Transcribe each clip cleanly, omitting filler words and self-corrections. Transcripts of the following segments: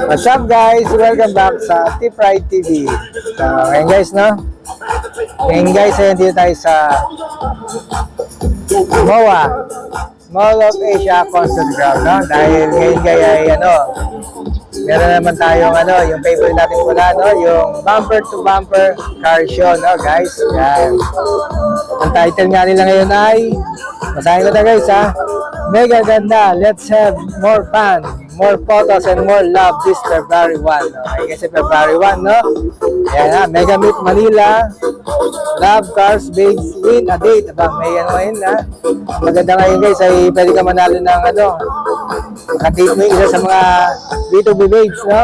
What's up guys? Welcome back sa Tip Ride TV. So, ngayon guys, no? Ngayon guys, dito tayo sa MOA, Mall of Asia Concert Ground, no? Dahil ngayon guys ay meron naman tayong yung favorite natin pula, no? Yung bumper to bumper car show, no guys? Yan. Ang title nga nila ngayon ay, basahin ko na guys ha, Mega Ganda, let's have more fun, more photos and more love this February 1. Okay, kasi February 1, no? Ayan ha, Mega Meet Manila, Love Cars, Babes, Win a Date. Aba, may ngayon ha. Maganda ngayon guys, ay pwede ka manalo ng makadate mo yung isa sa mga B2B Babes, no?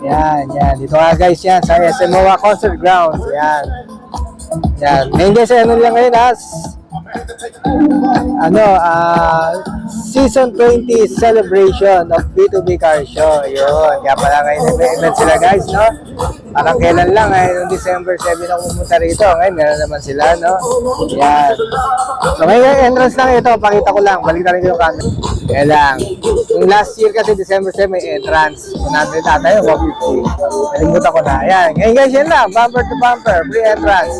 Yan. Dito nga guys yan, sa SMOA Concert Grounds. Yan. Ngayon guys, lang ngayon ha. Season 20 celebration of B2B Car Show. Yun. Kaya pala ngayon event sila guys, no? Parang kailan lang, noong December 7 ako pumunta rito. Ngayon, meron naman sila, no? Yan. So ngayon, entrance lang ito. Pakita ko lang. Balik na rin yung camera. Kaya lang. Yung last year kasi, December 7, may entrance. 100 ata yun, 150. Nalimutan ko na. Yan. Ngayon guys, yan lang. Bumper to bumper. Free entrance.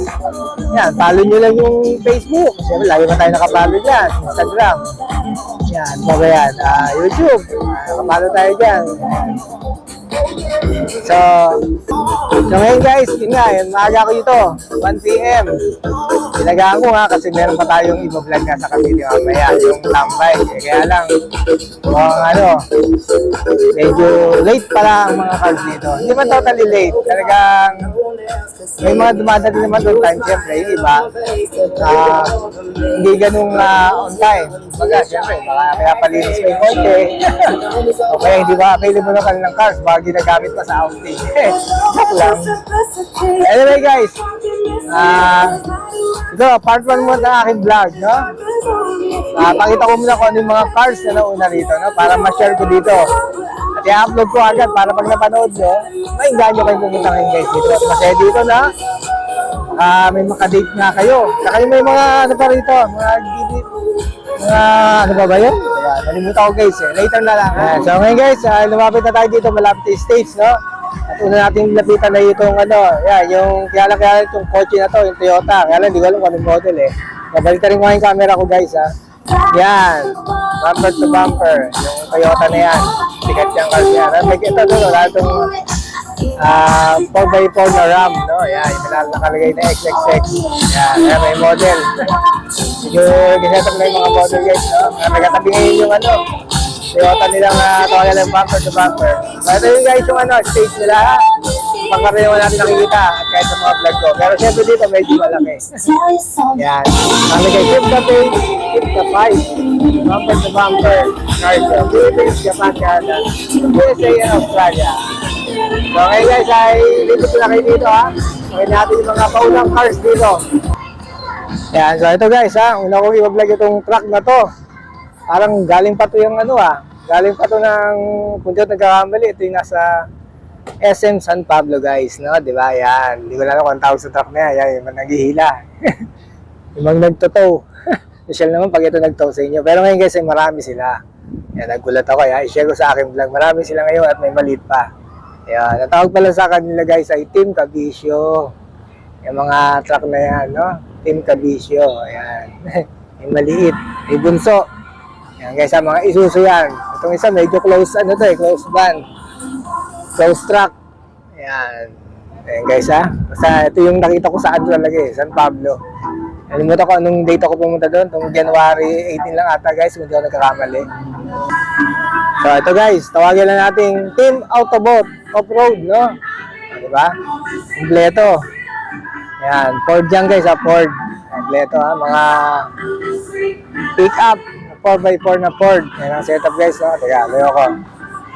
Yan. Follow nyo lang yung Facebook. Siyempre, lagi pa tayo nakapalo dyan. Instagram. Yan. Mga yan. YouTube. Nakapalo tayo dyan. So ngayon guys, yun nga, maaga ko dito, 1 PM. Ilagaan ko nga kasi meron pa tayong iba-vlog nga sa Cavite mamaya, yung tambay. Kaya lang, medyo late pala ang mga cars dito. Hindi man totally late, talagang may mga dumadating naman on time. Siyempre, yung iba, hindi ganung on time. Baga, siyempre, kaya palinis pa yung kotse. O kaya hindi ba available na kanilang cars, baka ginagamit pa sa outing. Joke lang. Anyway guys, ito, part 1 mo ng aking vlog, no? Pakita ko muna kung ano yung mga cars na nauna rito, no? Para ma-share ko dito. At i-upload ko agad para pag napanood nyo, mainggan nyo kayo pumunta ngayon guys dito. Kasi dito na, may makadate nga kayo. Saka may mga pa rito, ano ba yun? Kaya, nalimutan ko guys later na lang. So ngayon guys, lumapit na tayo dito, malapit yung stage, no? At una natin lapitan na itong yung kaya itong kotse na to, yung Toyota. Kaya lang, hindi ko alam kung anong model Nabalik na rin ko yung camera ko guys Yan, bumper to bumper, yung Toyota na yan. Sikat yung cars yan. Ito, wala itong 4x4 na RAM, no? Yan, yung nakalagay na XXX. Yan, may model. Gisetap na yung mga model guys, no? Nagkatabi ngayon yung Toyota nilang tawag lang bumper to bumper. So ito yung guys yung stage nila pangkaraniwan natin nakikita kahit sa mga vlog ko. Pero syempre dito medyo malaki. Yan. Nakalagay keep the pace, keep the fight. Bumper to bumper. Cars from Philippines, Japan, Canada, USA, and Australia. So ngayon guys ay dito sila kayo dito Ngayon natin yung mga paulang cars dito. Yan. So ito guys una kong i-vlog itong truck na to. Parang galing pa to yung galing pa to ng punto nagkakamali. Ito yung nasa SM San Pablo guys, no? Diba? Yan. Hindi ko na alam kung tawag sa truck na yan. Yan, yung naghihila. Yung mga nagtotow. Social naman pag ito nagtow sa inyo. Pero ngayon guys, ay marami sila. Yan, nagulat ako. I-share ko sa aking vlog. Marami sila ngayon at may maliit pa. Yan. Natawag pala sa kanila guys ay Team Cabisio. Yung mga truck na yan, no? Team Cabisio. Yan. Yung maliit. May bunso. Yan guys, mga Isuzu yan. Itong isa medyo close, close van. Close truck. Yan. Ayan guys Basta ito yung nakita ko sa talaga San Pablo. Nalimutan ko anong date ako pumunta doon. Itong January 18 lang ata guys, kung hindi ako nagkakamali. So ito guys, tawagin lang natin Team Autobot Off-Road, no? Diba? Kompleto. Yan, Ford yan guys Ford. Kompleto mga pick-up. 4x4 na Ford. Yan ang setup guys, no? Teka, layo ko.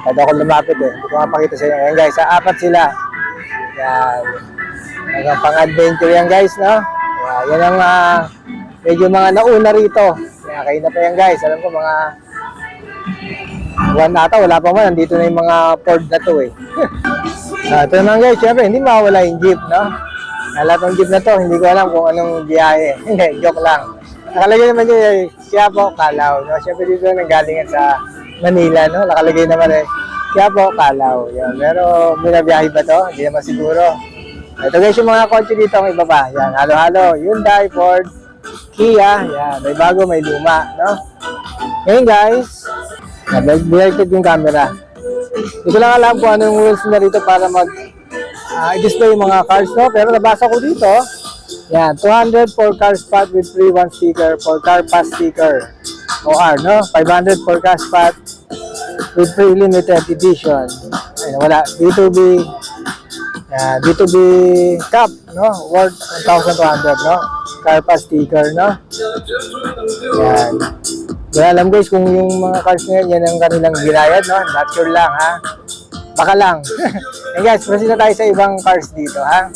Kaya ako lumapit Hindi ko mapakita sa inyo. Yan guys, apat sila. Yan. Hanggang pang-adventure yan guys, no? Yan ang medyo mga nauna rito. Yan, kayo na pa yan guys. Alam ko mga 1 ata, wala pa man. Nandito na yung mga Ford na to ito naman guys, syempre, hindi mawala yung jeep, no? Lahat ng jeep na to, hindi ko alam kung anong biyahe. Hindi, joke lang. Nakalagay naman yun, Quiapo, Calao. No? Siyempre dito nanggalingan sa Manila, no? Nakalagay naman Kaya po, Kalaw. Yan. Pero binabiyahe ba to? Hindi naman siguro. Ito guys, yung mga kotse dito ang iba pa. Yan, halo-halo. Hyundai, Ford, Kia. Yan, may bago, may luma. No? Ngayon guys, nag-directed yung camera. Hindi ko lang alam kung ano yung rules na dito para i-display yung mga cars. No? Pero nabasa ko dito, yan, 200 for car spot with free one sticker for car pass sticker. OR, no? 500 for car spot with free limited edition. Ayun, wala. B2B, B2B cup, no? Worth 1,200, no? Car pass sticker, no? Yan. Wala alam guys kung yung mga cars ngayon, yan ang kanilang ginayad, no? Not sure lang, ha? Baka lang. And guys, proceed na tayo sa ibang cars dito, ha?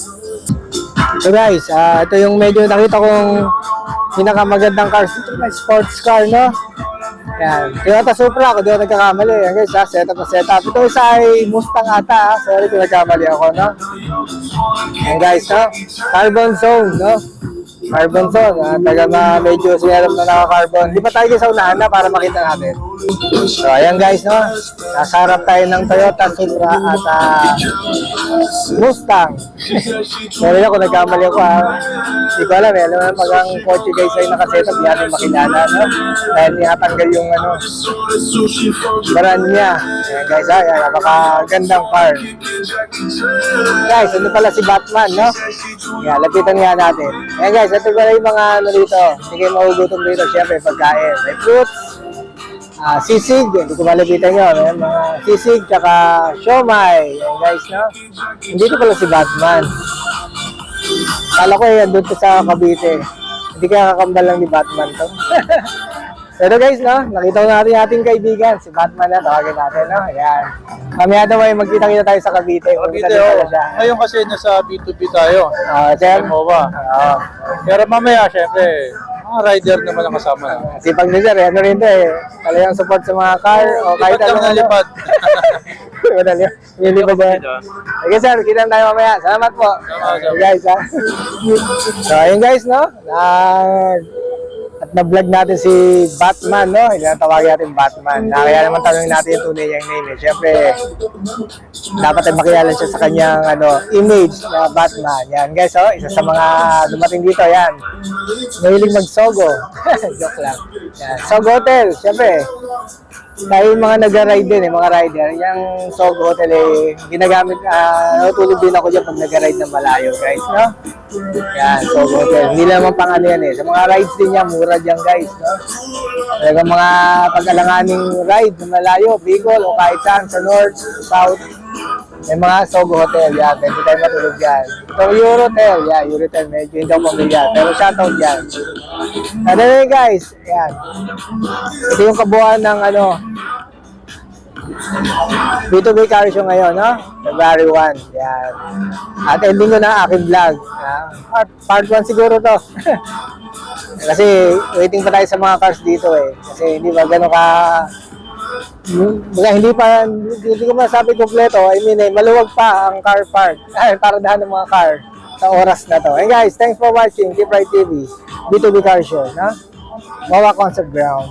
So guys, ito yung medyo nakita kong pinakamagandang cars dito, sports car, no? Yan. Toyota Supra, ako doon nagkakamali. Yan guys, setup na setup. Ito isa ay Mustang ata, ha? Sorry kung nagkamali ako, no? Yan guys, no? Carbon zone, no? Carbon zone, medyo sinarap na naka-carbon. Di pa tayo sa unahan na para makita natin. So, ayan guys, no? Nasa harap tayo ng Toyota Supra at Mustang. Sorry ako, nagkamali ako, ha? Hindi ko alam, alam mo, pag ang kotse guys ay nakasetup, di natin makilala, no? Dahil tinatanggal yung, baran niya. Ayan guys, ha? Ayan, napakagandang car. Guys, ano pala si Batman, no? Ayan, lapitan nga natin. Ayan guys, ito pala yung mga dito. Hindi kayo mahugutom dito, syempre, pagkain. May fruits, sisig, hindi ko malapitan nyo. Ayan, mga sisig, tsaka siomay. Ayan guys, no? Dito pala si Batman. Kala ko yan, doon sa Cavite. Hindi kaya kakambal lang ni Batman to. Pero guys, no? Nakita ko natin ating kaibigan, si Batman na, tawagin natin, no? Ayan. Mamaya daw ay magkita-kita tayo sa Cavite. Cavite, ngayon kasi nasa B2B tayo. Sir? MOA. Pero mamaya, syempre, mga rider naman ang kasama na. Sipag ni Sir, ano rin to eh. Talagang support sa mga car o kahit Lipat lang ano. na lipat. Nilipad yan. Okay sir, kita tayo mamaya. Salamat po. Okay, guys, ha. So, ayun guys, no? At na-vlog natin si Batman, no? Tawagin natin Batman. Kaya naman tanongin natin yung tunay niyang name. Eh. Siyempre, dapat ay makilala siya sa kanyang image na Batman. Yan guys, oh, isa sa mga dumating dito, yan. Mahilig mag-Sogo. Joke lang. Yan. Sogo Hotel, siyempre. Tayo yung mga nag-ride din, mga rider. Yung Sogo Hotel, ginagamit, natulog din ako dyan pag nag-ride ng malayo, guys, no? Yan, Sogo Hotel. Hindi naman pang ano yan eh. Sa mga rides din yan, mura dyan, guys, no? Talagang mga pag-alanganing ride na malayo, Bicol o kahit saan, sa North, South, may mga Sogo Hotel, yan. Pwede tayo matulog yan. Ito, Eurotel, yan, Eurotel, medyo hindi ako pamilya. Pero shoutout yan. Ano yun, guys? Yan. Ito yung kabuuan ng B2B Car Show ngayon, no? February 1. Yan. At ending ko na ang aking vlog. Part 1 siguro to. Kasi waiting pa tayo sa mga cars dito eh. Kasi hindi ba gano'n ka... hindi ko masabi kompleto. I mean, maluwag pa ang car park. Para dahan ng mga car sa oras na to. And guys, thanks for watching Deep Ride TV, B2B Car Show, no? MOA Concept Ground.